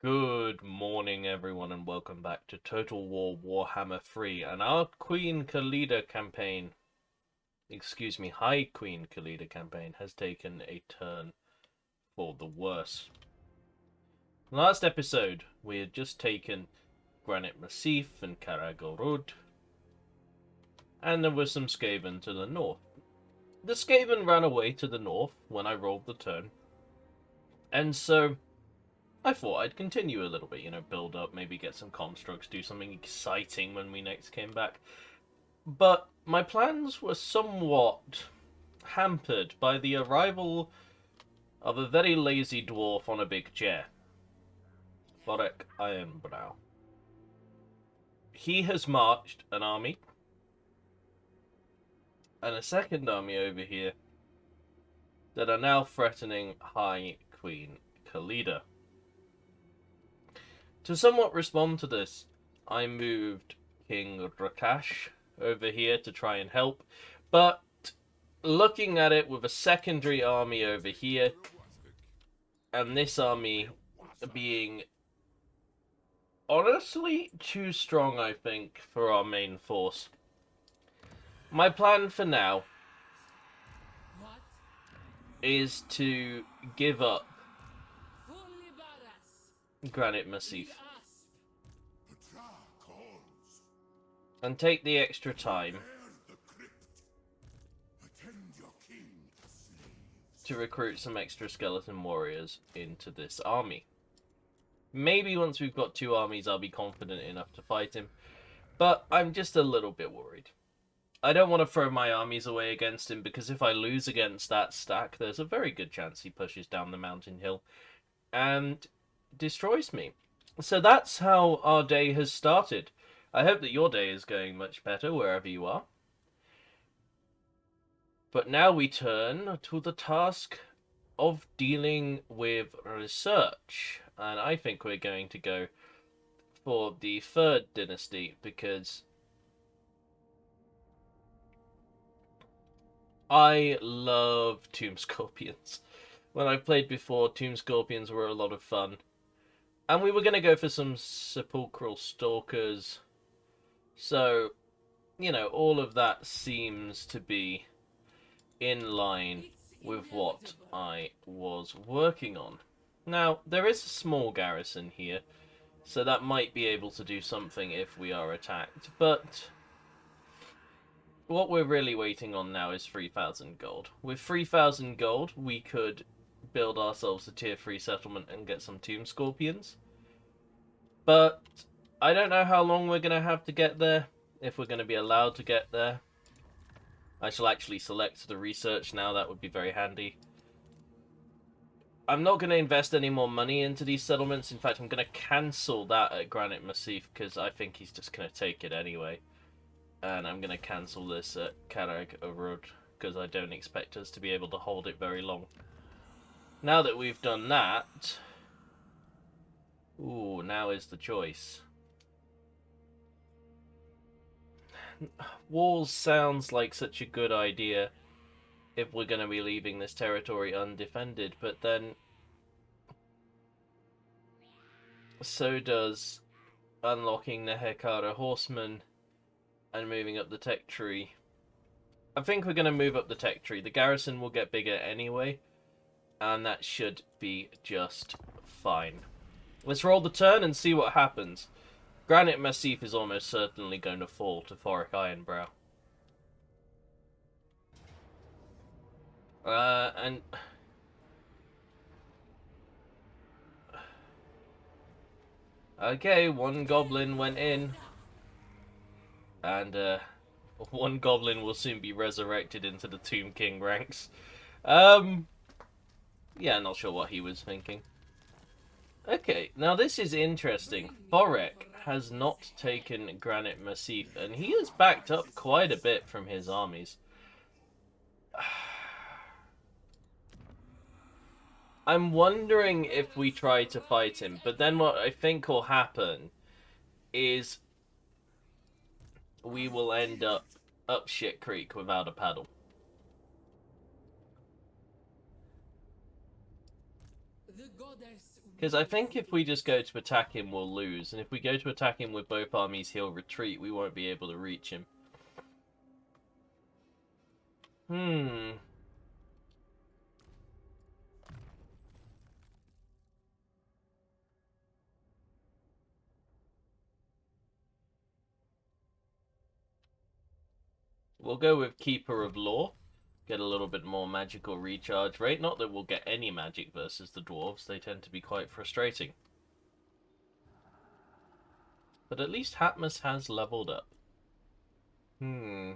Good morning, everyone, and welcome back to Total War Warhammer 3 and our Queen Khalida campaign. High Queen Khalida campaign has taken a turn for the worse. Last episode, we had just taken Granite Massif and Karagorod, and there was some Skaven to the north. The Skaven ran away to the north when I rolled the turn, and so I thought I'd continue a little bit, build up, maybe get some constructs, do something exciting when we next came back. But my plans were somewhat hampered by the arrival of a very lazy dwarf on a big chair. Varda Ironbrow. He has marched an army and a second army over here that are now threatening High Queen Khalida. To somewhat respond to this, I moved King Rakash over here to try and help, but looking at it with a secondary army over here, and this army being honestly too strong, I think, for our main force. My plan for now is to give up Granite Massif and take the extra time to recruit some extra skeleton warriors into this army. Maybe once we've got two armies I'll be confident enough to fight him, but I'm just a little bit worried. I don't want to throw my armies away against him, because if I lose against that stack, there's a very good chance he pushes down the mountain hill and destroys me. So that's how our day has started. I hope that your day is going much better wherever you are. But now we turn to the task of dealing with research. And I think we're going to go for the third dynasty, because I love Tomb Scorpions. When I've played before, Tomb Scorpions were a lot of fun. And we were going to go for some Sepulchral Stalkers. So, all of that seems to be in line with what I was working on. Now, there is a small garrison here, so that might be able to do something if we are attacked. But what we're really waiting on now is 3,000 gold. With 3,000 gold, we could build ourselves a tier 3 settlement and get some Tomb Scorpions. But I don't know how long we're going to have to get there, if we're going to be allowed to get there. I shall actually select the research now, that would be very handy. I'm not going to invest any more money into these settlements. In fact, I'm going to cancel that at Granite Massif, because I think he's just going to take it anyway. And I'm going to cancel this at Karagorod, because I don't expect us to be able to hold it very long. Now that we've done that... Ooh, now is the choice. Walls sounds like such a good idea if we're going to be leaving this territory undefended, but then so does unlocking the Hekara Horsemen and moving up the tech tree. I think we're going to move up the tech tree. The garrison will get bigger anyway, and that should be just fine. Let's roll the turn and see what happens. Granite Massif is almost certainly going to fall to Varda Ironbrow. And... Okay, one goblin went in. And, one goblin will soon be resurrected into the Tomb King ranks. Yeah, not sure what he was thinking. Okay, now this is interesting. Thorek has not taken Granite Massif, and he has backed up quite a bit from his armies. I'm wondering if we try to fight him, but then what I think will happen is we will end up shit creek without a paddle. The goddess Because I think if we just go to attack him, we'll lose. And if we go to attack him with both armies, he'll retreat. We won't be able to reach him. We'll go with Keeper of Law. Get a little bit more magical recharge rate. Not that we'll get any magic versus the dwarves. They tend to be quite frustrating. But at least Hatmus has leveled up. I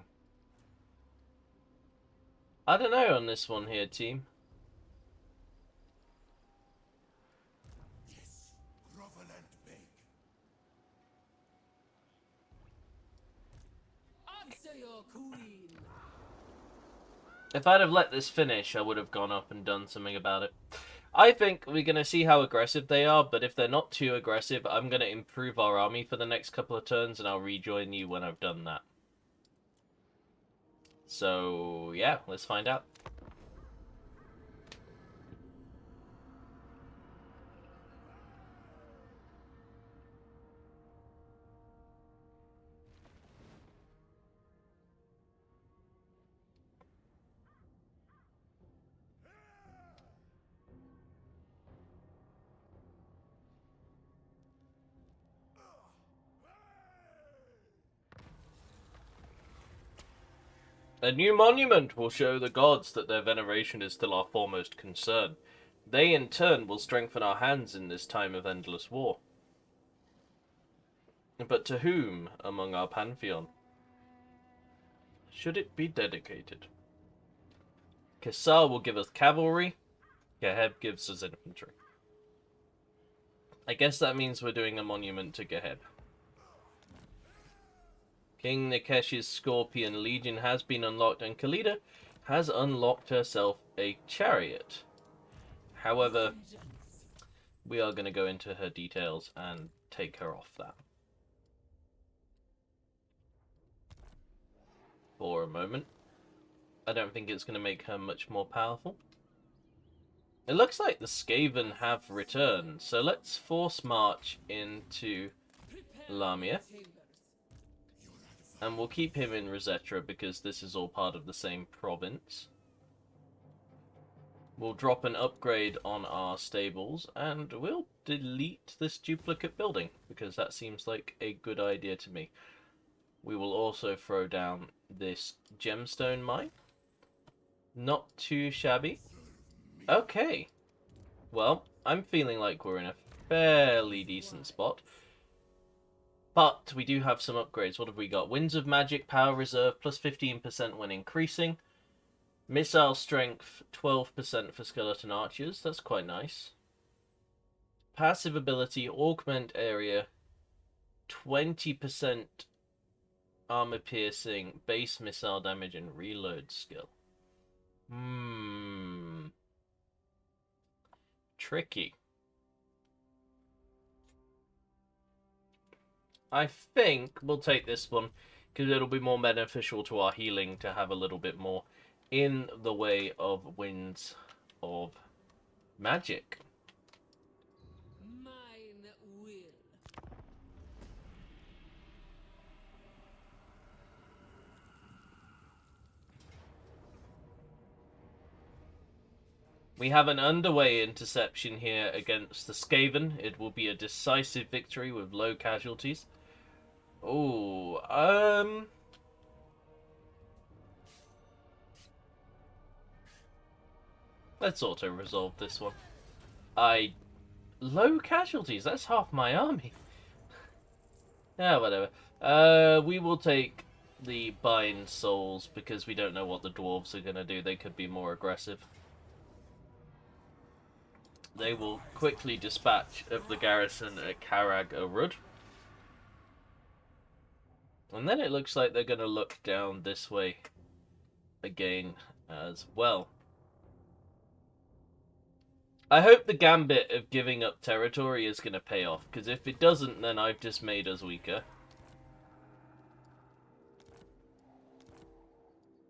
don't know on this one here, team. Yes, grovel and beg. Answer your queen. If I'd have let this finish, I would have gone up and done something about it. I think we're going to see how aggressive they are, but if they're not too aggressive, I'm going to improve our army for the next couple of turns, and I'll rejoin you when I've done that. So, yeah, let's find out. A new monument will show the gods that their veneration is still our foremost concern. They, in turn, will strengthen our hands in this time of endless war. But to whom among our pantheon should it be dedicated? Kesar will give us cavalry. Geheb gives us infantry. I guess that means we're doing a monument to Geheb. King Nikesh's Scorpion Legion has been unlocked, and Khalida has unlocked herself a chariot. However, we are going to go into her details and take her off that for a moment. I don't think it's going to make her much more powerful. It looks like the Skaven have returned, so let's force march into Lamia. And we'll keep him in Rosetta because this is all part of the same province. We'll drop an upgrade on our stables, and we'll delete this duplicate building, because that seems like a good idea to me. We will also throw down this gemstone mine. Not too shabby. Okay. Well, I'm feeling like we're in a fairly decent spot. But we do have some upgrades. What have we got? Winds of Magic, Power Reserve, plus 15% when increasing. Missile Strength, 12% for Skeleton Archers. That's quite nice. Passive ability, Augment Area, 20% Armor Piercing, Base Missile Damage, and Reload Skill. Tricky. I think we'll take this one, because it'll be more beneficial to our healing to have a little bit more in the way of Winds of Magic. Mine will. We have an underway interception here against the Skaven. It will be a decisive victory with low casualties. Oh, let's auto-resolve this one. Low casualties? That's half my army. Yeah, whatever. We will take the Bind Souls, because we don't know what the Dwarves are going to do. They could be more aggressive. They will quickly dispatch of the garrison at Karag Arud. And then it looks like they're going to look down this way again as well. I hope the gambit of giving up territory is going to pay off, because if it doesn't, then I've just made us weaker.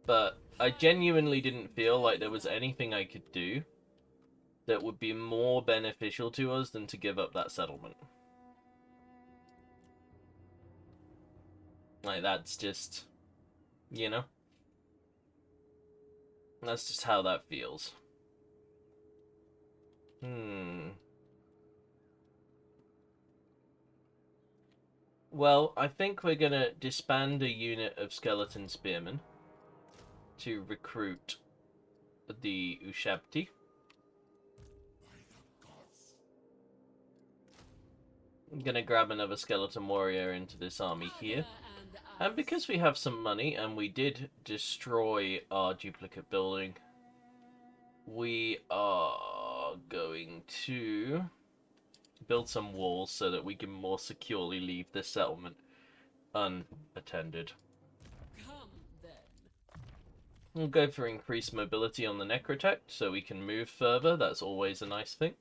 But I genuinely didn't feel like there was anything I could do that would be more beneficial to us than to give up that settlement. Like, that's just, you know? That's just how that feels. Well, I think we're gonna disband a unit of skeleton spearmen to recruit the Ushabti. I'm gonna grab another skeleton warrior into this army here. And because we have some money and we did destroy our duplicate building, we are going to build some walls so that we can more securely leave this settlement unattended. We'll go for increased mobility on the Necrotect so we can move further. That's always a nice thing.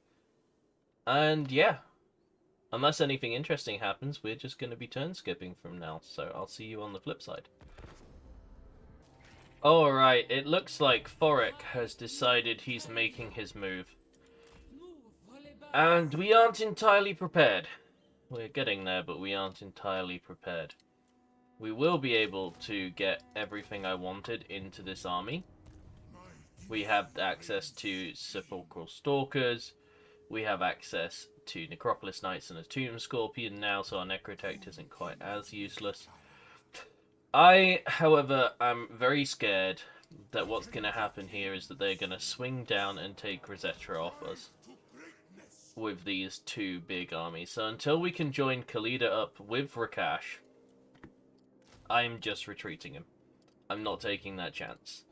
And yeah, unless anything interesting happens, we're just going to be turn skipping from now. So I'll see you on the flip side. Alright, it looks like Thoric has decided he's making his move. And we aren't entirely prepared. We're getting there, but we aren't entirely prepared. We will be able to get everything I wanted into this army. We have access to Sepulchral Stalkers. We have access to Necropolis Knights and a Tomb Scorpion now, so our Necrotect isn't quite as useless. I, however, am very scared that what's going to happen here is that they're going to swing down and take Rosetta off us with these two big armies. So until we can join Khalida up with Rakash, I'm just retreating him. I'm not taking that chance.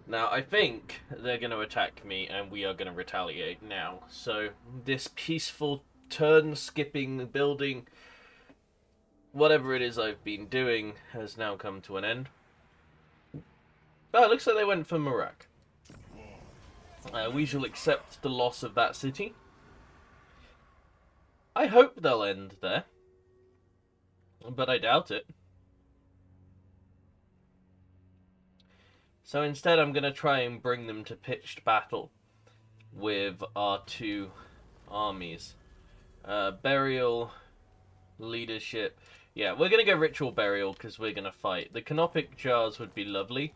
Now, I think they're going to attack me, and we are going to retaliate now. So, this peaceful turn-skipping building, whatever it is I've been doing, has now come to an end. Oh, it looks like they went for Marak. We shall accept the loss of that city. I hope they'll end there, but I doubt it. So instead I'm going to try and bring them to pitched battle with our two armies. Burial, leadership. Yeah, we're going to go ritual burial because we're going to fight. The canopic jars would be lovely,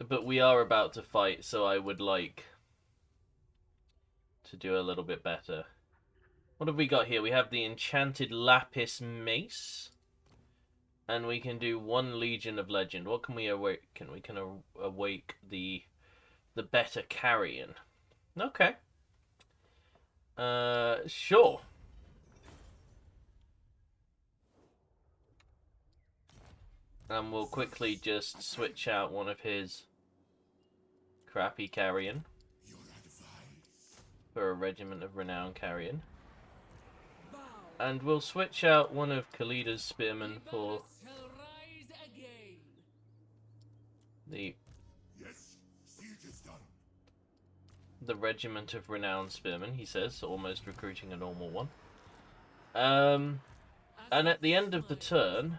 but we are about to fight, so I would like to do a little bit better. What have we got here? We have the enchanted lapis mace. And we can do one Legion of Legend. What can we awaken? We can awake the better carrion. Okay. Sure. And we'll quickly just switch out one of his crappy carrion for a Regiment of Renown carrion. And we'll switch out one of Khalida's spearmen for the Regiment of Renown spearmen, he says, almost recruiting a normal one. And at the end of the turn,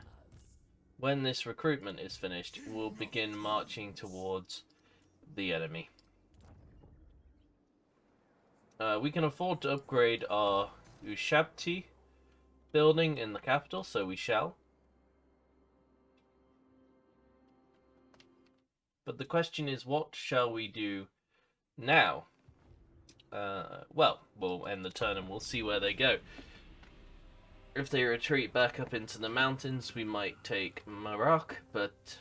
when this recruitment is finished, we'll begin marching towards the enemy. We can afford to upgrade our Ushabti building in the capital, so we shall. But the question is, what shall we do now? Well, we'll end the turn and we'll see where they go. If they retreat back up into the mountains, we might take Marak, but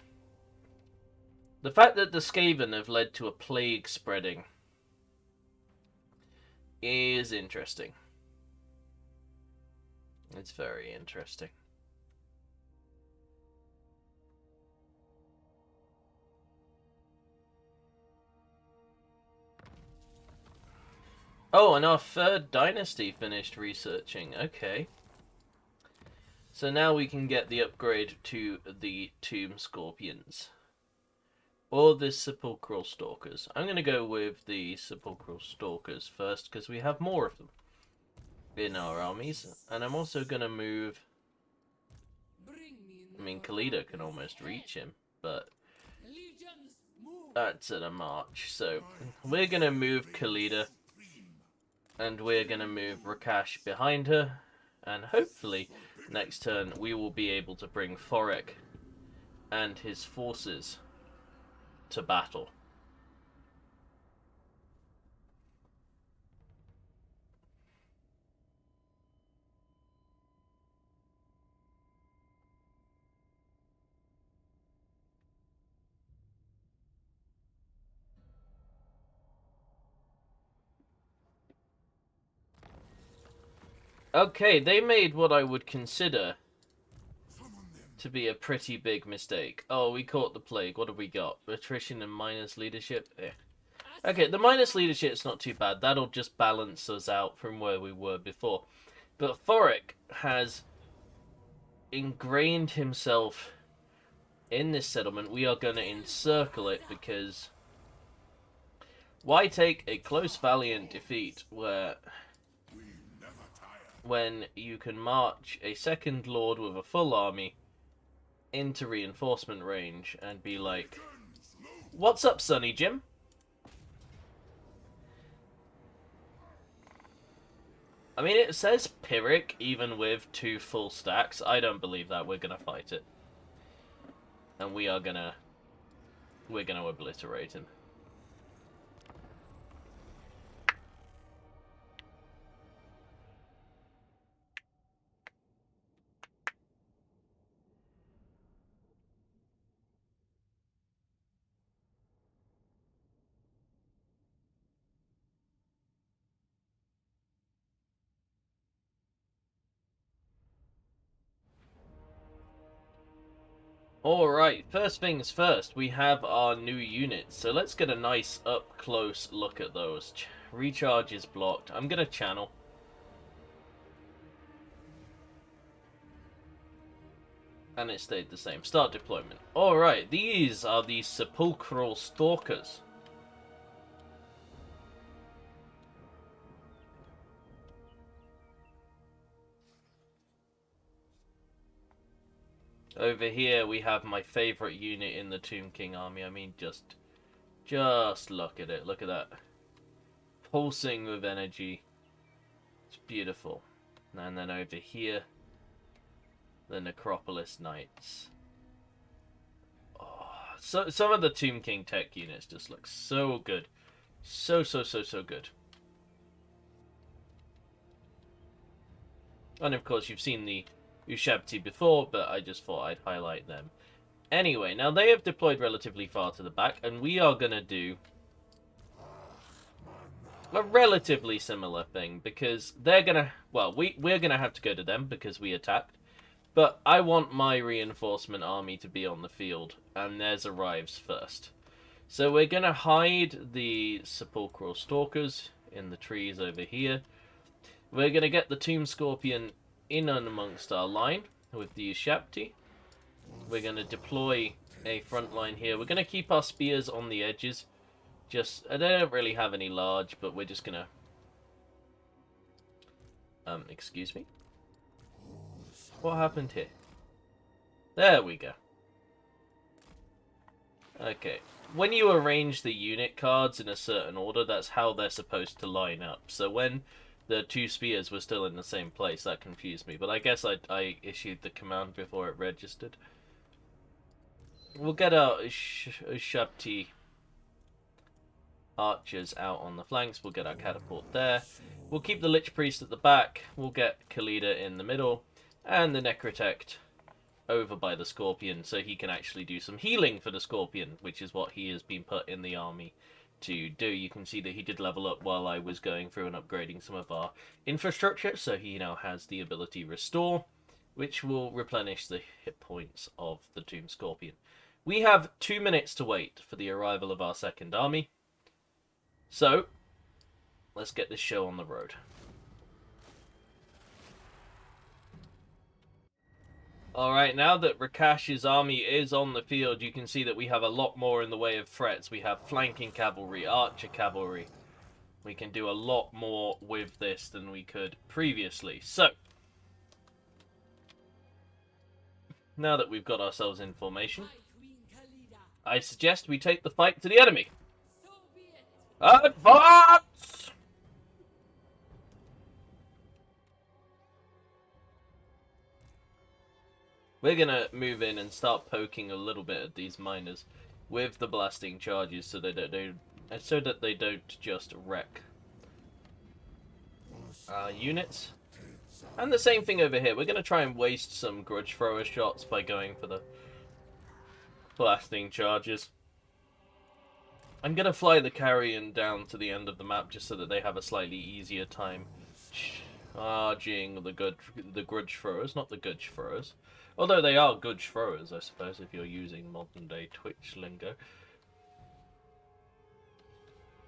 the fact that the Skaven have led to a plague spreading is interesting. It's very interesting. Oh, and our third dynasty finished researching. Okay. So now we can get the upgrade to the Tomb Scorpions. Or the Sepulchral Stalkers. I'm going to go with the Sepulchral Stalkers first, because we have more of them in our armies. And I'm also going to move... I mean, Khalida can almost reach him, but... That's at a march. So we're going to move Khalida. And we're going to move Rakash behind her. And hopefully, next turn, we will be able to bring Forek and his forces to battle. Okay, they made what I would consider to be a pretty big mistake. Oh, we caught the plague. What have we got? Attrition and minus leadership? Eh. Okay, the minus leadership's not too bad. That'll just balance us out from where we were before. But Forek has ingrained himself in this settlement. We are going to encircle it because why take a close valiant defeat when you can march a second lord with a full army into reinforcement range and be like, what's up, Sonny Jim? I mean, it says Pyrrhic even with 2 full stacks. I don't believe that. We're gonna fight it. And we're gonna obliterate him. Alright, first things first, we have our new units. So let's get a nice up-close look at those. Recharge is blocked. I'm going to channel. And it stayed the same. Start deployment. Alright, these are the Sepulchral Stalkers. Over here we have my favorite unit in the Tomb King army. I mean, just look at it. Look at that. Pulsing with energy. It's beautiful. And then over here, the Necropolis Knights. Oh, so some of the Tomb King tech units just look so good. So good. And of course you've seen the Ushabti before, but I just thought I'd highlight them. Anyway, now they have deployed relatively far to the back, and we are going to do a relatively similar thing, because they're going to... Well, we're going to have to go to them, because we attacked. But I want my reinforcement army to be on the field, and theirs arrives first. So we're going to hide the Sepulchral Stalkers in the trees over here. We're going to get the Tomb Scorpion in and amongst our line with the Ushabti. We're going to deploy a front line here. We're going to keep our spears on the edges. They don't really have any large, but we're just going to... excuse me? What happened here? There we go. Okay. When you arrange the unit cards in a certain order, that's how they're supposed to line up. So when the 2 spears were still in the same place, that confused me. But I guess I issued the command before it registered. We'll get our Ushabti archers out on the flanks. We'll get our catapult there. We'll keep the Lich Priest at the back. We'll get Khalida in the middle. And the Necrotect over by the Scorpion, so he can actually do some healing for the Scorpion, which is what he has been put in the army to do. You can see that he did level up while I was going through and upgrading some of our infrastructure, so he now has the ability Restore, which will replenish the hit points of the Tomb Scorpion. We have 2 minutes to wait for the arrival of our second army, so let's get this show on the road. Alright, now that Rakash's army is on the field, you can see that we have a lot more in the way of threats. We have flanking cavalry, archer cavalry. We can do a lot more with this than we could previously. So, now that we've got ourselves in formation, I suggest we take the fight to the enemy. So be it. Advance! We're gonna move in and start poking a little bit at these miners with the blasting charges so that they don't just wreck units. And the same thing over here. We're gonna try and waste some grudge thrower shots by going for the blasting charges. I'm gonna fly the carrion down to the end of the map just so that they have a slightly easier time charging the grudge throwers, not the gudge throwers. Although they are gudge throwers, I suppose, if you're using modern day Twitch lingo.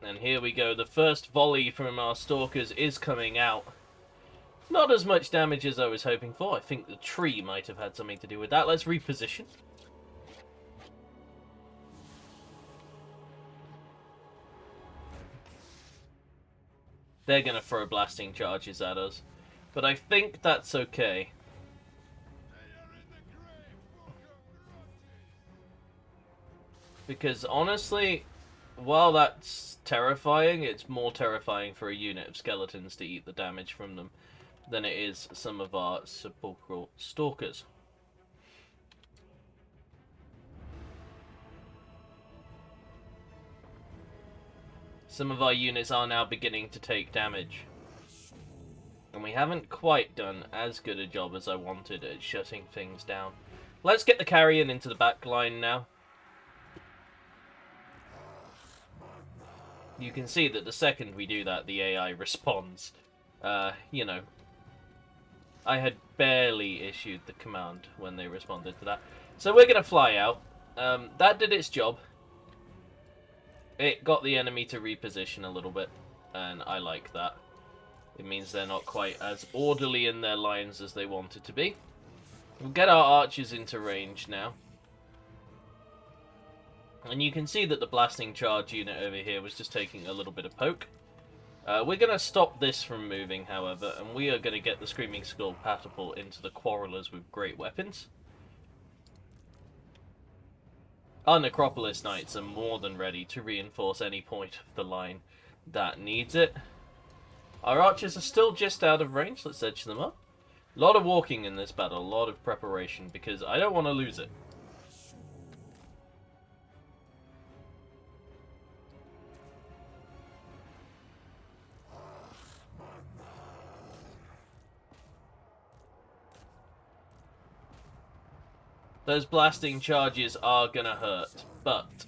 And here we go. The first volley from our stalkers is coming out. Not as much damage as I was hoping for. I think the tree might have had something to do with that. Let's reposition. They're going to throw blasting charges at us. But I think that's okay. Because honestly, while that's terrifying, it's more terrifying for a unit of skeletons to eat the damage from them than it is some of our sepulchral stalkers. Some of our units are now beginning to take damage. And we haven't quite done as good a job as I wanted at shutting things down. Let's get the carrion into the back line now. You can see that the second we do that, the AI responds. You know, I had barely issued the command when they responded to that. So we're going to fly out. That did its job. It got the enemy to reposition a little bit, and I like that. It means they're not quite as orderly in their lines as they wanted to be. We'll get our archers into range now. And you can see that the blasting charge unit over here was just taking a little bit of poke. We're going to stop this from moving, however, and we are going to get the Screaming Skull catapult into the Quarrelers with great weapons. Our Necropolis Knights are more than ready to reinforce any point of the line that needs it. Our archers are still just out of range. Let's edge them up. A lot of walking in this battle, a lot of preparation, because I don't want to lose it. Those blasting charges are gonna hurt, but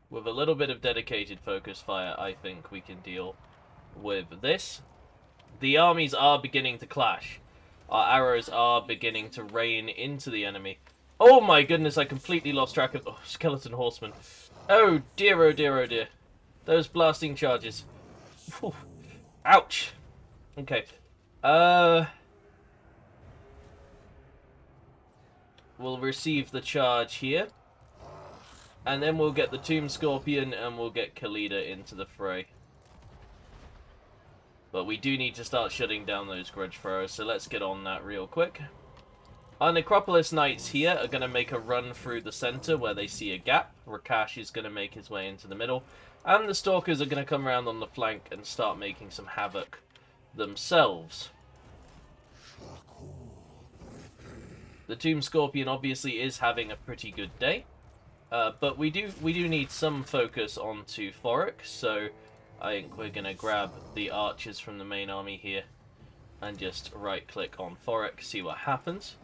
with a little bit of dedicated focus fire, I think we can deal with this. The armies are beginning to clash. Our arrows are beginning to rain into the enemy. Oh my goodness, I completely lost track of... Oh, skeleton horsemen. Oh dear, oh dear, oh dear. Those blasting charges. Whew. Ouch. Okay. We'll receive the charge here. And then we'll get the Tomb Scorpion and we'll get Khalida into the fray. But we do need to start shutting down those grudge throwers, so let's get on that real quick. Our Necropolis Knights here are going to make a run through the center where they see a gap. Rakash is going to make his way into the middle. And the Stalkers are going to come around on the flank and start making some havoc themselves. The Tomb Scorpion obviously is having a pretty good day. But we do need some focus onto Thoric, so I think we're going to grab the archers from the main army here and just right-click on Thoric, see what happens.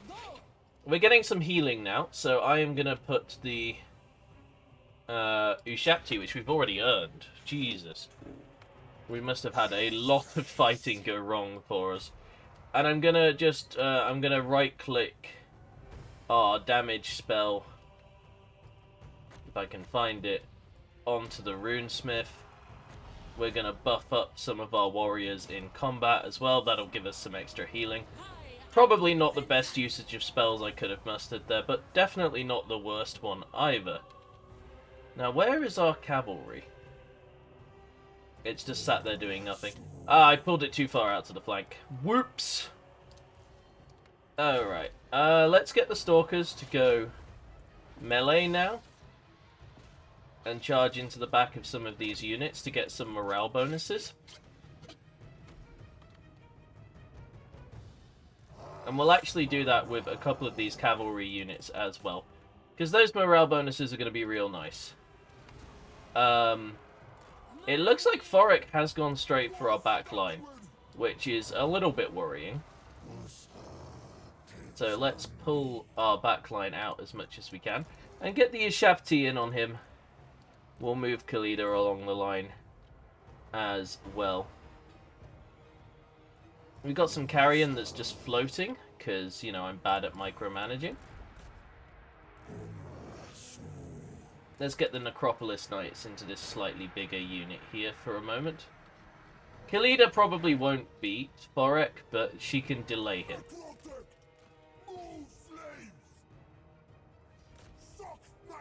We're getting some healing now, so I am going to put the Ushapti, which we've already earned. Jesus. We must have had a lot of fighting go wrong for us. And I'm going to just, I'm going to right-click our damage spell, if I can find it, onto the Runesmith. We're going to buff up some of our warriors in combat as well. That'll give us some extra healing. Probably not the best usage of spells I could have mustered there, but definitely not the worst one either. Now, where is our cavalry? It's just sat there doing nothing. Ah, I pulled it too far out to the flank. Whoops! Alright, let's get the Stalkers to go melee now. and charge into the back of some of these units to get some morale bonuses. And we'll actually do that with a couple of these cavalry units as well, because those morale bonuses are going to be real nice. It looks like Thoric has gone straight for our back line, which is a little bit worrying. So let's pull our back line out as much as we can and get the Ishapti in on him. We'll move Khalida along the line as well. We've got some carrion that's just floating, because, you know, I'm bad at micromanaging. Let's get the Necropolis Knights into this slightly bigger unit here for a moment. Khalida probably won't beat Thoric, but she can delay him.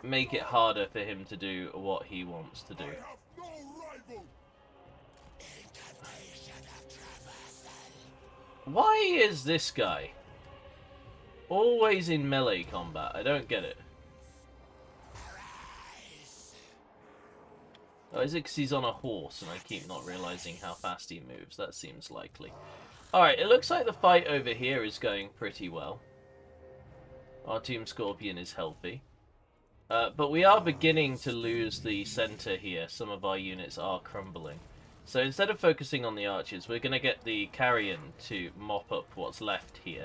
Make it harder for him to do what he wants to do. Why is this guy always in melee combat? I don't get it. Oh, is it because he's on a horse and I keep not realizing how fast he moves? That seems likely. Alright, it looks like the fight over here is going pretty well. Our Tomb Scorpion is healthy. But we are beginning to lose the center here. Some of our units are crumbling. So instead of focusing on the archers, we're going to get the carrion to mop up what's left here.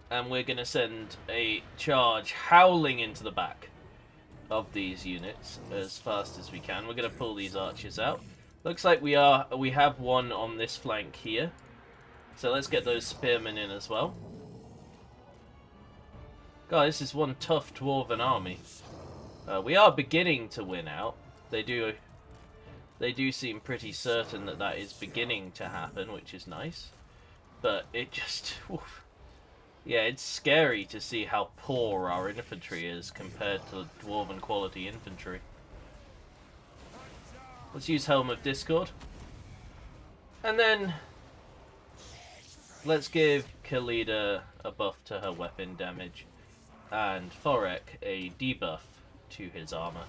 And we're going to send a charge howling into the back of these units as fast as we can. We're going to pull these archers out. Looks like we have one on this flank here. So let's get those spearmen in as well. God, this is one tough dwarven army. We are beginning to win out. They do seem pretty certain that that is beginning to happen, which is nice. But it just... Oof. Yeah, it's scary to see how poor our infantry is compared to dwarven quality infantry. Let's use Helm of Discord. And then... let's give Khalida a buff to her weapon damage. And Thoric a debuff to his armor.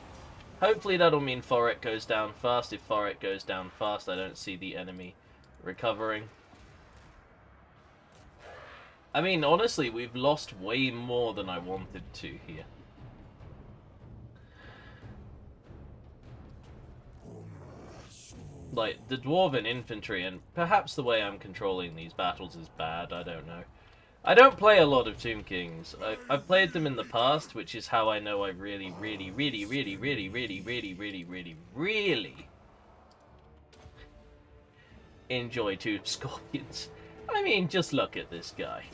Hopefully that'll mean Thoric goes down fast. If Thoric goes down fast, I don't see the enemy recovering. I mean, honestly, we've lost way more than I wanted to here. Like, the Dwarven infantry, and perhaps the way I'm controlling these battles is bad, I don't know. I don't play a lot of Tomb Kings. I've played them in the past, which is how I know I really enjoy Tomb Scorpions. I mean, just look at this guy.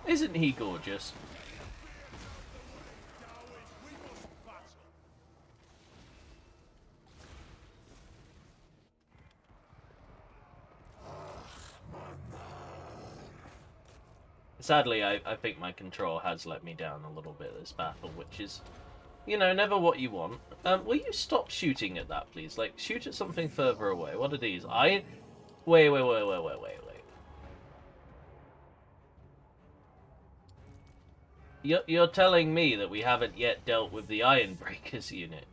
Isn't he gorgeous? Sadly, I think my control has let me down a little bit this battle, which is, you know, never what you want. Will you stop shooting at that, please? Like, shoot at something further away. What are these? Wait. You're telling me that we haven't yet dealt with the Iron Breakers unit?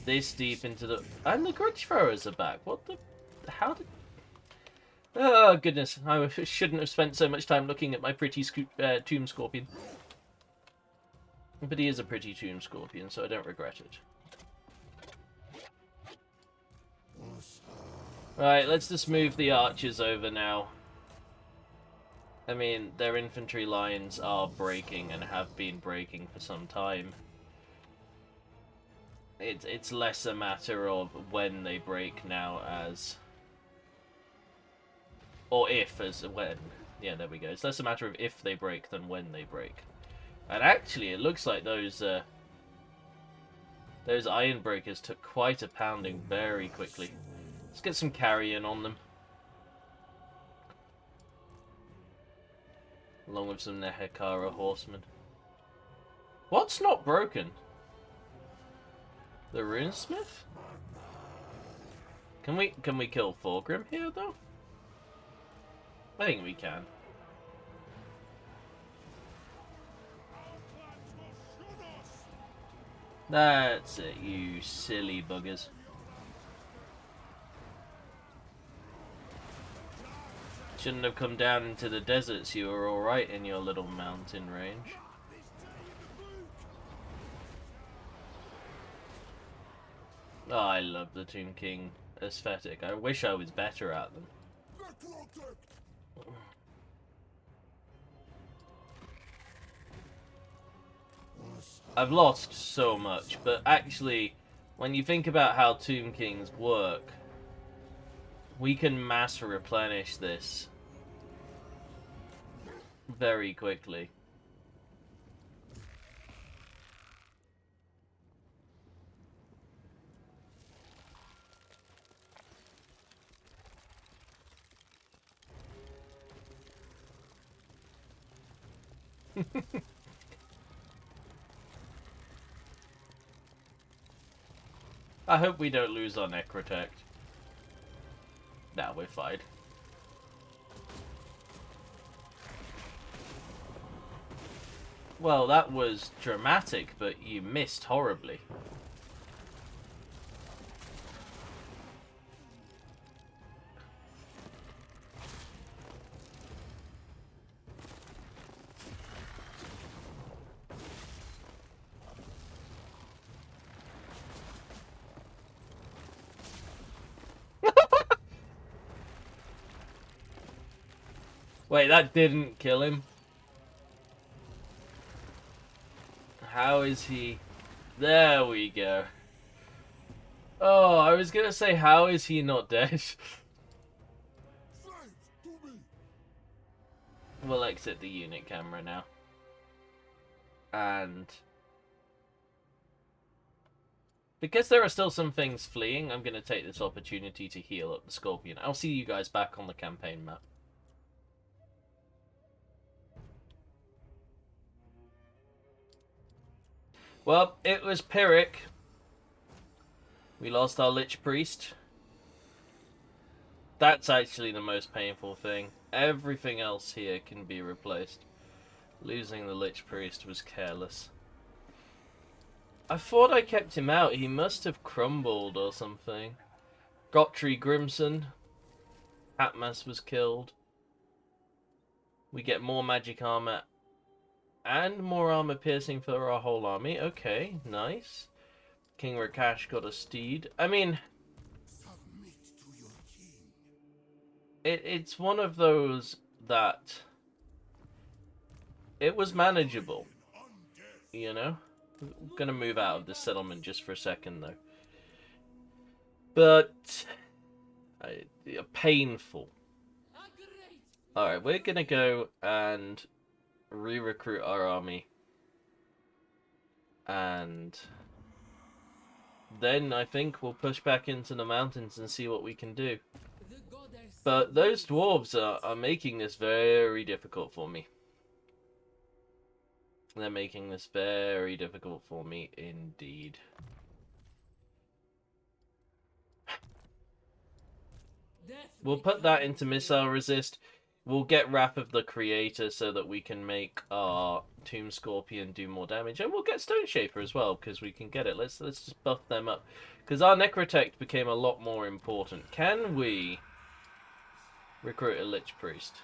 This deep into the... And the Grudge Throwers are back. What the... How did... Oh, goodness. I shouldn't have spent so much time looking at my pretty Tomb Scorpion. But he is a pretty Tomb Scorpion, so I don't regret it. Right, let's just move the archers over now. I mean, their infantry lines are breaking and have been breaking for some time. It's less a matter of when they break now as... Or if as when. Yeah, there we go. It's less a matter of if they break than when they break. And actually, it looks like those Iron Breakers took quite a pounding very quickly. Let's get some carrion on them. Along with some Nehekara horsemen. What's not broken? The runesmith? Can we kill Thorgrim here though? I think we can. That's it, you silly buggers. Shouldn't have come down into the deserts. You were alright in your little mountain range. Oh, I love the Tomb King aesthetic. I wish I was better at them. I've lost so much, but actually, when you think about how Tomb Kings work, we can mass replenish this very quickly. I hope we don't lose our Necrotect. Nah, we're fine. Well, that was dramatic, but you missed horribly. Wait, that didn't kill him? How is he... There we go. Oh, I was gonna say, how is he not dead? We'll exit the unit camera now. And... because there are still some things fleeing, I'm gonna take this opportunity to heal up the Scorpion. I'll see you guys back on the campaign map. Well, it was Pyrrhic. We lost our Lich Priest. That's actually the most painful thing. Everything else here can be replaced. Losing the Lich Priest was careless. I thought I kept him out. He must have crumbled or something. Gottry Grimson. Hatmas was killed. We get more magic armor and more armor piercing for our whole army. Okay, nice. King Rakash got a steed. I mean, it's one of those that it was manageable, you know? I'm gonna move out of this settlement just for a second, though. But painful. Alright, we're gonna go and re-recruit our army. And then I think we'll push back into the mountains and see what we can do. But those dwarves are making this very difficult for me. They're making this very difficult for me indeed. We'll put that into missile resist. We'll get Wrath of the Creator so that we can make our Tomb Scorpion do more damage. And we'll get Stone Shaper as well, because we can get it. Let's just buff them up. Because our Necrotect became a lot more important. Can we recruit a Lich Priest?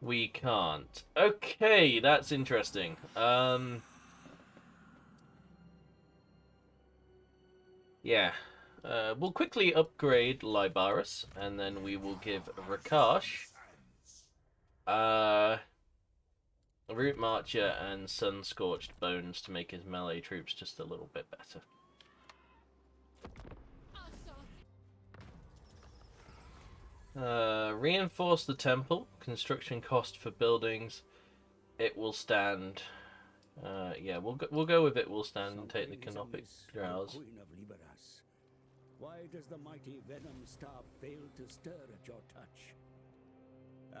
We can't. Okay, that's interesting. Yeah. We'll quickly upgrade Lybaris, and then we will give Rakash Root Marcher and Sun Scorched Bones to make his melee troops just a little bit better. Reinforce the temple. Construction cost for buildings. It will stand. Yeah, we'll go with it will stand and take the Canopic Drowse. Why does the mighty venom star fail to stir at your touch?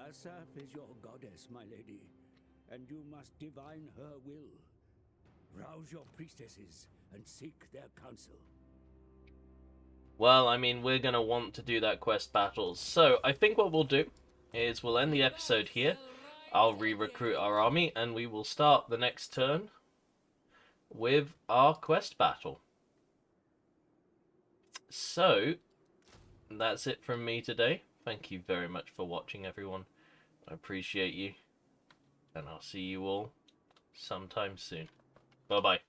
Asaph is your goddess, my lady, and you must divine her will. Rouse your priestesses and seek their counsel. Well, I mean, we're going to want to do that quest battle. So, I think what we'll do is we'll end the episode here. I'll re-recruit our army, and we will start the next turn with our quest battle. So, that's it from me today. Thank you very much for watching, everyone. I appreciate you. And I'll see you all sometime soon. Bye-bye.